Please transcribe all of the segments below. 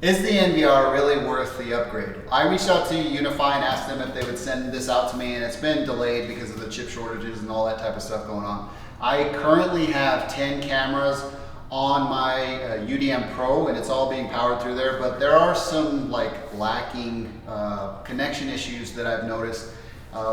Is the NVR really worth the upgrade? I reached out to UniFi and asked them if they would send this out to me, and it's been delayed because of the chip shortages and all that type of stuff going on. I currently have 10 cameras on my UDM Pro, and it's all being powered through there, but there are some lacking connection issues that I've noticed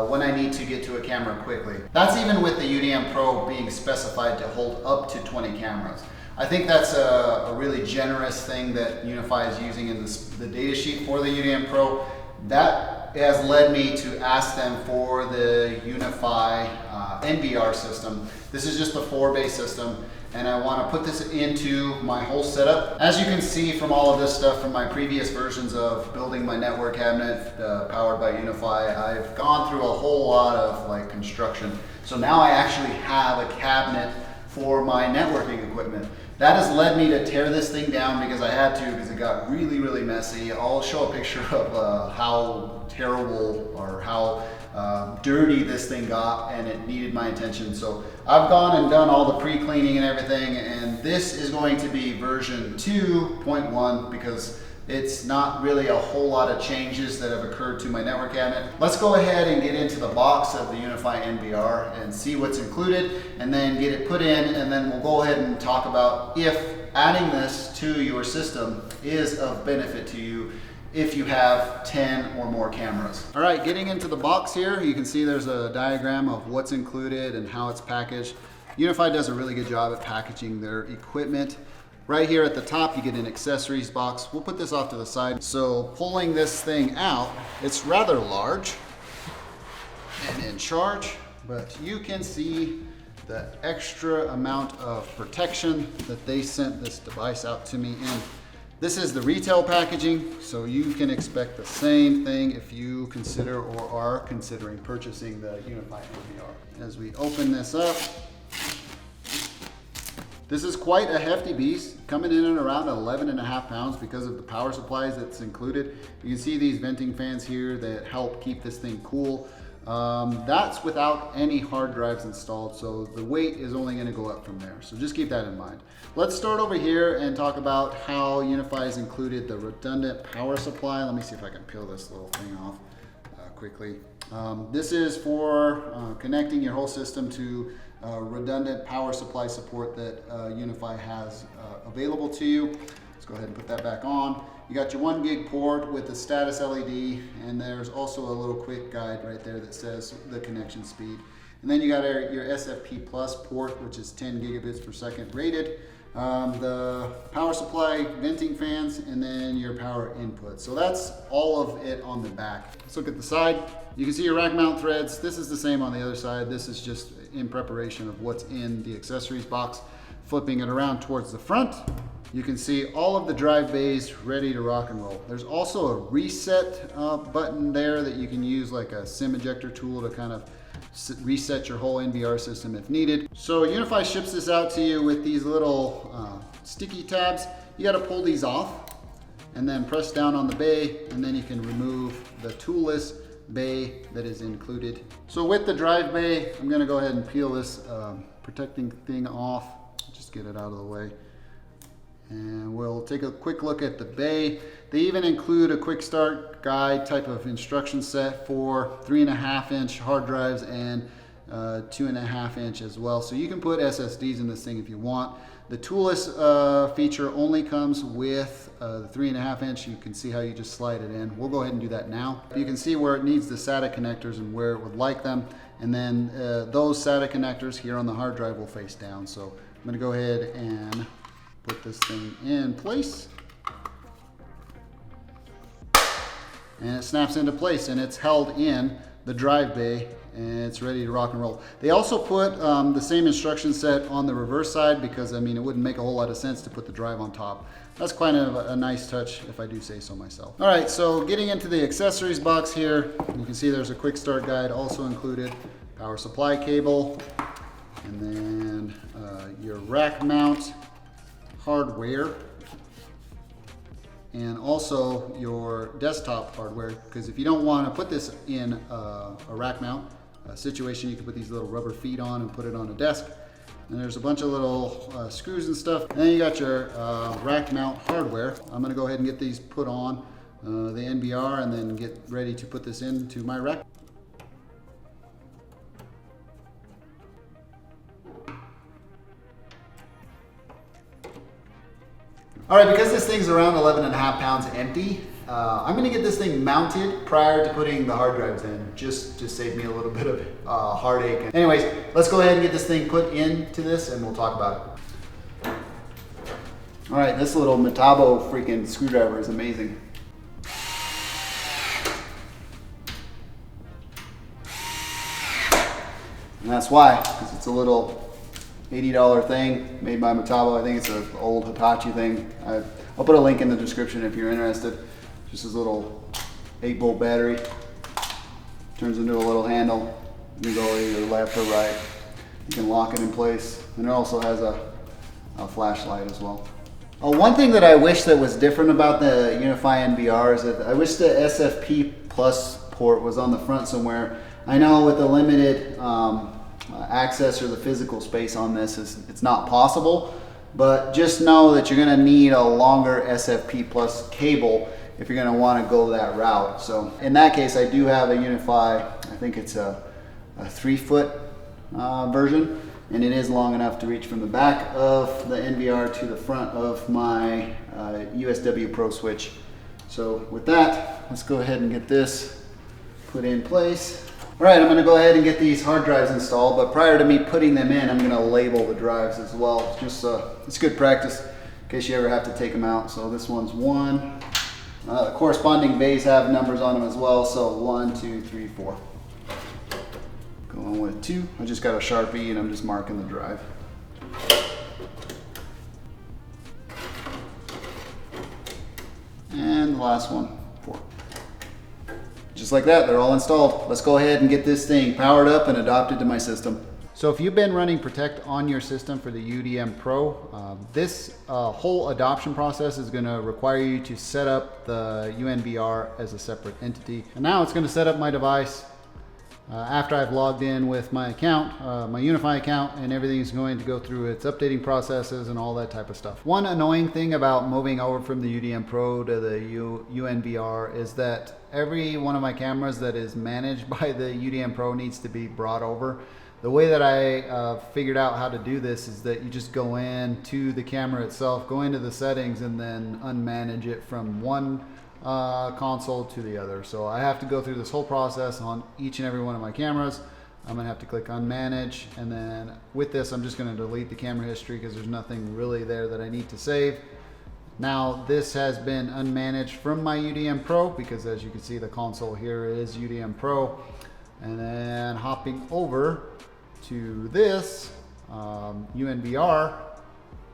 when I need to get to a camera quickly. That's even with the UDM Pro being specified to hold up to 20 cameras. I think that's a really generous thing that UniFi is using in the data sheet for the UDM Pro. That has led me to ask them for the UniFi NVR system. This is just a 4-bay system, and I want to put this into my whole setup. As you can see from all of this stuff from my previous versions of building my network cabinet powered by UniFi, I've gone through a whole lot of construction. So now I actually have a cabinet for my networking equipment. That has led me to tear this thing down because I had to, because it got really, really messy. I'll show a picture of how terrible or how dirty this thing got, and it needed my attention. So I've gone and done all the pre-cleaning and everything, and this is going to be version 2.1 because it's not really a whole lot of changes that have occurred to my network cabinet. Let's go ahead and get into the box of the UniFi NVR and see what's included, and then get it put in, and then we'll go ahead and talk about if adding this to your system is of benefit to you if you have 10 or more cameras. All right, getting into the box here, you can see there's a diagram of what's included and how it's packaged. UniFi does a really good job at packaging their equipment. Right here at the top, you get an accessories box. We'll put this off to the side. So pulling this thing out, it's rather large and in charge, but you can see the extra amount of protection that they sent this device out to me in. This is the retail packaging, so you can expect the same thing if you consider or are considering purchasing the UniFi NVR. As we open this up, this is quite a hefty beast, coming in at around 11.5 pounds because of the power supplies that's included. You can see these venting fans here that help keep this thing cool. That's without any hard drives installed, so the weight is only going to go up from there. So just keep that in mind. Let's start over here and talk about how UniFi has included the redundant power supply. Let me see if I can peel this little thing off quickly. This is for connecting your whole system to redundant power supply support that UniFi has available to you. Let's go ahead and put that back on. You got your 1 gig port with the status LED, and there's also a little quick guide right there that says the connection speed. And then you got your SFP Plus port, which is 10 gigabits per second rated. The power supply, venting fans, and then your power input. So that's all of it on the back. Let's look at the side. You can see your rack mount threads. This is the same on the other side. This is just in preparation of what's in the accessories box. Flipping it around towards the front, you can see all of the drive bays ready to rock and roll. There's also a reset button there that you can use like a SIM ejector tool to kind of reset your whole NVR system if needed. So UniFi ships this out to you with these little sticky tabs. You got to pull these off and then press down on the bay, and then you can remove the toolless bay that is included. So with the drive bay, I'm going to go ahead and peel this protecting thing off. Just get it out of the way. And we'll take a quick look at the bay. They even include a quick start guide type of instruction set for 3.5 inch hard drives and 2.5 inch as well. So you can put SSDs in this thing if you want. The toolless feature only comes with the 3.5 inch. You can see how you just slide it in. We'll go ahead and do that now. You can see where it needs the SATA connectors and where it would like them. And then those SATA connectors here on the hard drive will face down. So I'm gonna go ahead and put this thing in place, and it snaps into place, and it's held in the drive bay, and it's ready to rock and roll. They also put the same instruction set on the reverse side because, I mean, it wouldn't make a whole lot of sense to put the drive on top. That's kind of a nice touch, if I do say so myself. All right, so getting into the accessories box here, you can see there's a quick start guide also included, power supply cable, and then your rack mount hardware, and also your desktop hardware, because if you don't want to put this in a rack mount situation, you can put these little rubber feet on and put it on a desk. And there's a bunch of little screws and stuff. And then you got your rack mount hardware. I'm gonna go ahead and get these put on the UNVR and then get ready to put this into my rack. All right, because this thing's around 11.5 pounds empty, I'm gonna get this thing mounted prior to putting the hard drives in, just to save me a little bit of heartache. Anyways, let's go ahead and get this thing put into this and we'll talk about it. All right, this little Metabo freaking screwdriver is amazing. And that's why, because it's a little $80 thing made by Metabo. I think it's an old Hitachi thing. I'll put a link in the description if you're interested. Just this little 8-volt battery. Turns into a little handle. You go either left or right. You can lock it in place. And it also has a flashlight as well. One thing that I wish that was different about the UniFi UNVR is that I wish the SFP Plus port was on the front somewhere. I know with the limited access or the physical space on this, it's not possible, but just know that you're going to need a longer SFP Plus cable if you're going to want to go that route. So in that case, I do have a UniFi, I think it's a 3-foot version, and it is long enough to reach from the back of the UNVR to the front of my USW Pro switch. So with that, let's go ahead and get this put in place. All right, I'm gonna go ahead and get these hard drives installed, but prior to me putting them in, I'm gonna label the drives as well. Just it's good practice in case you ever have to take them out. So this one's 1. The corresponding bays have numbers on them as well. So 1, 2, 3, 4. Going with 2. I just got a Sharpie and I'm just marking the drive. And the last one, 4. Just like that, they're all installed. Let's go ahead and get this thing powered up and adopted to my system. So if you've been running Protect on your system for the UDM Pro, this whole adoption process is gonna require you to set up the UNVR as a separate entity. And now it's gonna set up my device after I've logged in with my account, my UniFi account, and everything's going to go through its updating processes and all that type of stuff. One annoying thing about moving over from the UDM Pro to the UNVR is that every one of my cameras that is managed by the UDM Pro needs to be brought over. The way that I figured out how to do this is that you just go in to the camera itself, go into the settings, and then unmanage it from one console to the other. So I have to go through this whole process on each and every one of my cameras. I'm gonna have to click unmanage, and then with this I'm just gonna delete the camera history because there's nothing really there that I need to save. Now this has been unmanaged from my UDM Pro because as you can see the console here is UDM Pro, and then hopping over to this UNVR.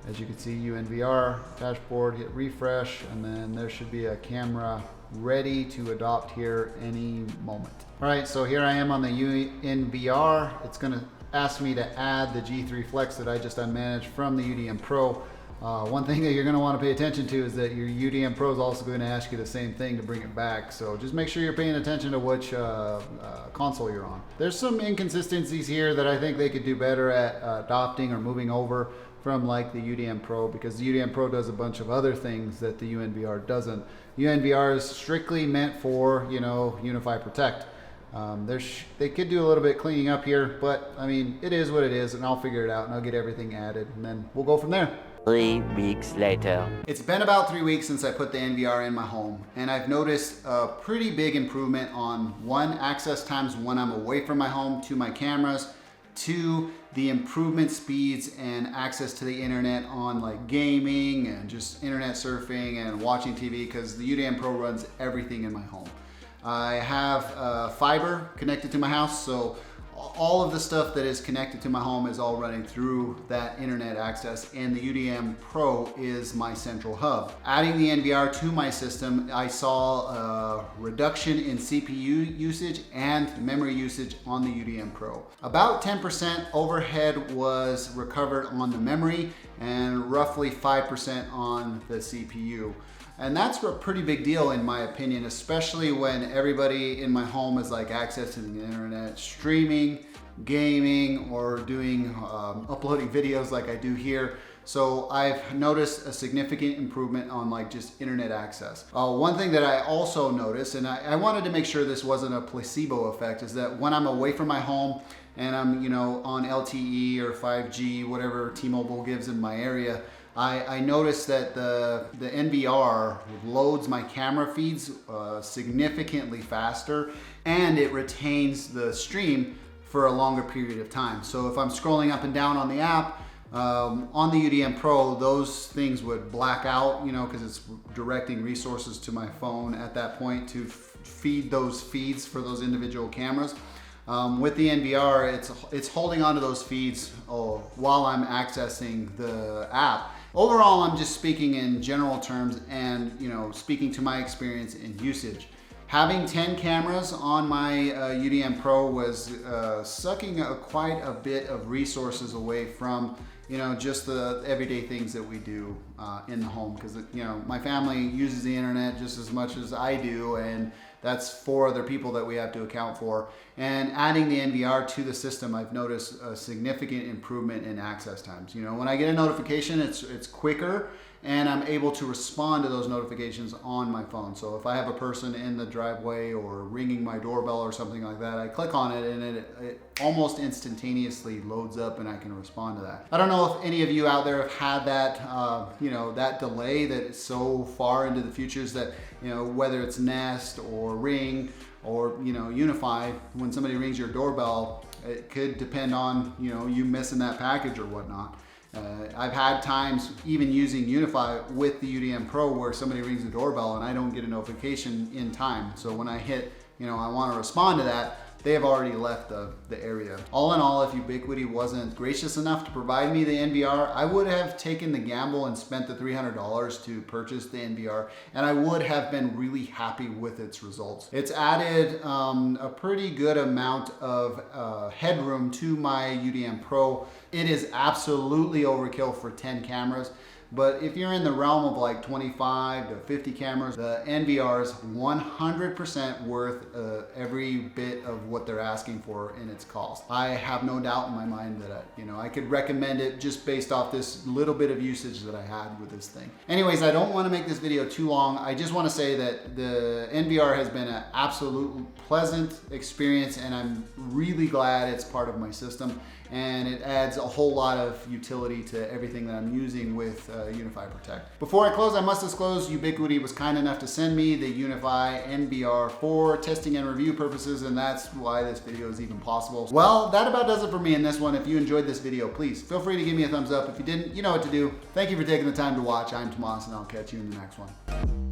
As you can see, UNVR dashboard, hit refresh, and then there should be a camera ready to adopt here any moment. All right, so here I am on the UNVR. It's gonna ask me to add the G3 Flex that I just unmanaged from the UDM Pro. One thing that you're gonna wanna pay attention to is that your UDM Pro is also gonna ask you the same thing to bring it back. So just make sure you're paying attention to which console you're on. There's some inconsistencies here that I think they could do better at adopting or moving over from like the UDM Pro, because the UDM Pro does a bunch of other things that the UNVR doesn't. UNVR is strictly meant for, you know, UniFi Protect. They could do a little bit cleaning up here, but I mean, it is what it is, and I'll figure it out and I'll get everything added and then we'll go from there. 3 weeks later. It's been about 3 weeks since I put the UNVR in my home, and I've noticed a pretty big improvement on 1, access times when I'm away from my home to my cameras, 2, the improvement speeds and access to the internet on like gaming and just internet surfing and watching TV, because the UDM Pro runs everything in my home. I have fiber connected to my house, so all of the stuff that is connected to my home is all running through that internet access, and the UDM Pro is my central hub. Adding the UNVR to my system, I saw a reduction in CPU usage and memory usage on the UDM Pro. About 10% overhead was recovered on the memory and roughly 5% on the CPU. And that's a pretty big deal in my opinion, especially when everybody in my home is like accessing the internet, streaming, gaming, or doing uploading videos like I do here. So I've noticed a significant improvement on like just internet access. One thing that I also noticed, and I wanted to make sure this wasn't a placebo effect, is that when I'm away from my home and I'm, you know, on LTE or 5G, whatever T-Mobile gives in my area, I noticed that the NVR loads my camera feeds significantly faster, and it retains the stream for a longer period of time. So if I'm scrolling up and down on the app, on the UDM Pro, those things would black out, you know, because it's directing resources to my phone at that point to feed those feeds for those individual cameras. With the NVR, it's holding onto those feeds while I'm accessing the app. Overall, I'm just speaking in general terms and, you know, speaking to my experience in usage. Having 10 cameras on my UDM Pro was sucking quite a bit of resources away from, you know, just the everyday things that we do in the home, because, you know, my family uses the internet just as much as I do, and that's 4 other people that we have to account for. And adding the NVR to the system, I've noticed a significant improvement in access times. You know, when I get a notification, it's quicker, and I'm able to respond to those notifications on my phone. So if I have a person in the driveway or ringing my doorbell or something like that, I click on it and it almost instantaneously loads up and I can respond to that. I don't know if any of you out there have had that, you know, that delay that is so far into the futures that, you know, whether it's Nest or Ring or, you know, UniFi, when somebody rings your doorbell, it could depend on, you know, you missing that package or whatnot. I've had times even using UniFi with the UDM Pro where somebody rings the doorbell and I don't get a notification in time. So when I hit, you know, I want to respond to that, they have already left the area. All in all, if Ubiquiti wasn't gracious enough to provide me the NVR, I would have taken the gamble and spent the $300 to purchase the NVR, and I would have been really happy with its results. It's added a pretty good amount of headroom to my UDM Pro. It is absolutely overkill for 10 cameras. But if you're in the realm of like 25 to 50 cameras, the NVR is 100% worth every bit of what they're asking for in its cost. I have no doubt in my mind that I could recommend it just based off this little bit of usage that I had with this thing. Anyways, I don't want to make this video too long. I just want to say that the NVR has been an absolute pleasant experience, and I'm really glad it's part of my system, and it adds a whole lot of utility to everything that I'm using with UniFi Protect. Before I close, I must disclose Ubiquiti was kind enough to send me the UniFi NVR for testing and review purposes, and that's why this video is even possible. Well, that about does it for me in this one. If you enjoyed this video, please feel free to give me a thumbs up. If you didn't, you know what to do. Thank you for taking the time to watch. I'm Tomas, and I'll catch you in the next one.